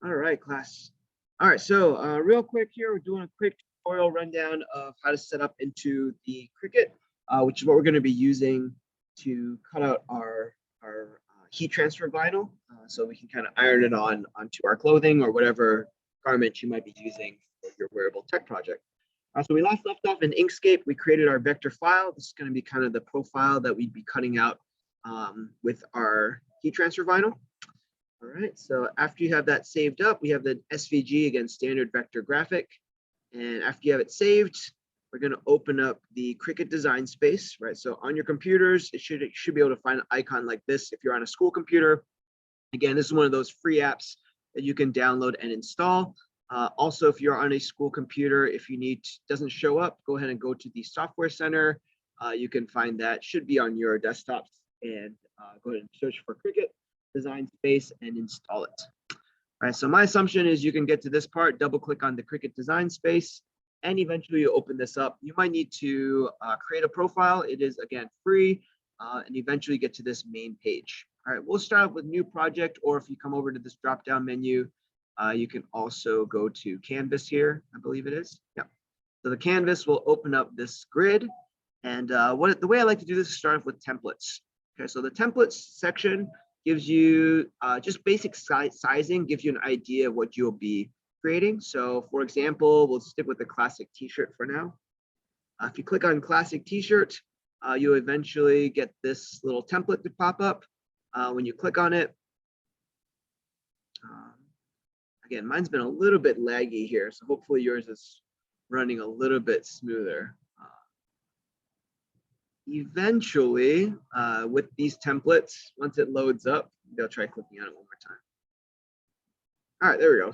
All right, class. All right, so real quick here, we're doing a quick tutorial rundown of how to set up into the Cricut, which is what we're going to be using to cut out our heat transfer vinyl, so we can kind of iron it onto our clothing or whatever garment you might be using for your wearable tech project. So we last left off in Inkscape. We created our vector file. This is going to be kind of the profile that we'd be cutting out with our heat transfer vinyl. All right, so after you have that saved up, we have the SVG, again, standard vector graphic. And after you have it saved, we're going to open up the Cricut Design Space, right? So on your computers, it should be able to find an icon like this if you're on a school computer. Again, this is one of those free apps that you can download and install. Also, if you're on a school computer, if you doesn't show up, go ahead and go to the Software Center. You can find that, should be on your desktops, and go ahead and search for Cricut Design Space and install it. All right, so my assumption is you can get to this part, double click on the Cricut Design Space, and eventually you open this up. You might need to create a profile. It is, again, free, and eventually get to this main page. All right, we'll start off with new project, or if you come over to this drop down menu, you can also go to Canvas here, I believe it is. Yeah. So the Canvas will open up this grid, and the way I like to do this is start off with templates. Okay, so the templates section gives you just basic sizing, gives you an idea of what you'll be creating. So for example, we'll stick with the classic t-shirt for now. If you click on classic t-shirt, you'll eventually get this little template to pop up. When you click on it, again, mine's been a little bit laggy here, so hopefully yours is running a little bit smoother. Eventually, with these templates, once it loads up, maybe I'll try clicking on it one more time. All right, there we go.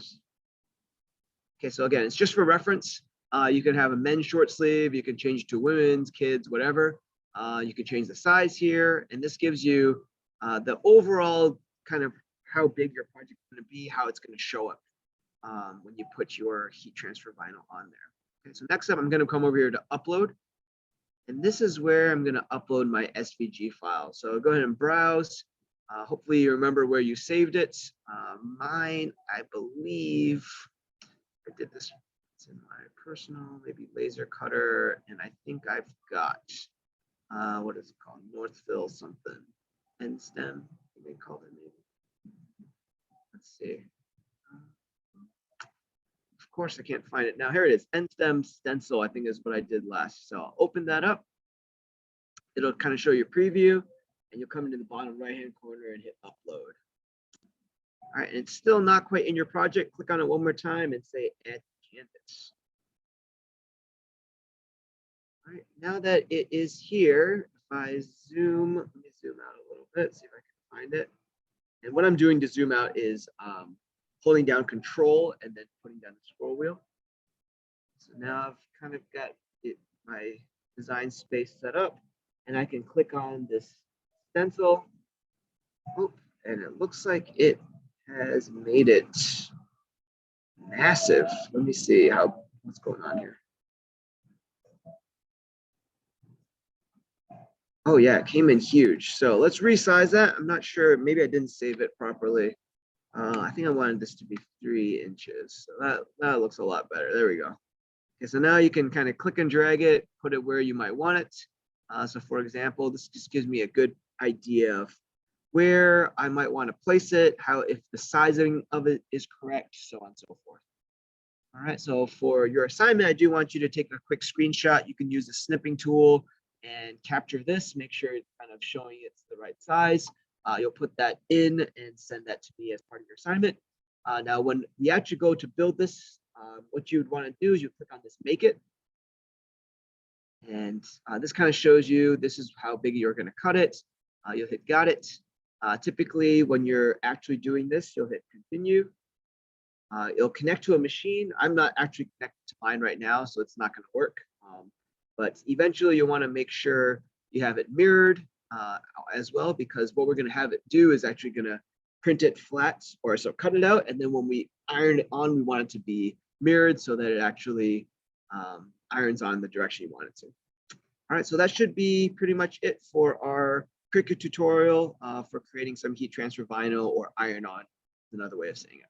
Okay, so again, it's just for reference. You can have a men's short sleeve, you can change it to women's, kids, whatever. You can change the size here, and this gives you the overall kind of how big your project is going to be, how it's going to show up when you put your heat transfer vinyl on there. Okay, so next up, I'm going to come over here to upload. And this is where I'm going to upload my SVG file. So go ahead and browse. Hopefully you remember where you saved it. Mine, I believe, I did this. It's in my personal, maybe laser cutter. And I think I've got, what is it called? Northville something. End stem, they call it maybe. Let's see. Of course, I can't find it now. Here it is. End stem stencil, I think is what I did last. So I'll open that up. It'll kind of show you a preview, and you'll come into the bottom right-hand corner and hit upload. All right, and it's still not quite in your project. Click on it one more time and say add canvas. All right, now that it is here, if I zoom, let me zoom out a little bit, see if I can find it. And what I'm doing to zoom out is holding down Control and then putting down the scroll wheel. So now I've kind of got my design space set up, and I can click on this stencil. And it looks like it has made it massive. Let me see what's going on here. Oh yeah, it came in huge. So let's resize that. I'm not sure, maybe I didn't save it properly. I think I wanted this to be 3 inches. So that looks a lot better. There we go. Okay, so now you can kind of click and drag it, put it where you might want it. So for example, this just gives me a good idea of where I might want to place it, if the sizing of it is correct, so on and so forth. All right, so for your assignment, I do want you to take a quick screenshot. You can use the snipping tool and capture this, make sure it's kind of showing it's the right size. You'll put that in and send that to me as part of your assignment. Now, when we actually go to build this, what you would want to do is you click on this Make It. And this kind of shows you this is how big you're going to cut it. You'll hit Got It. Typically, when you're actually doing this, you'll hit Continue. It'll connect to a machine. I'm not actually connected to mine right now, so it's not going to work. But eventually, you'll want to make sure you have it mirrored as well, because what we're going to have it do is actually going to print it flat, or so cut it out, and then when we iron it on, we want it to be mirrored so that it actually irons on the direction you want it to. All right, so that should be pretty much it for our Cricut tutorial for creating some heat transfer vinyl, or iron on, is another way of saying it.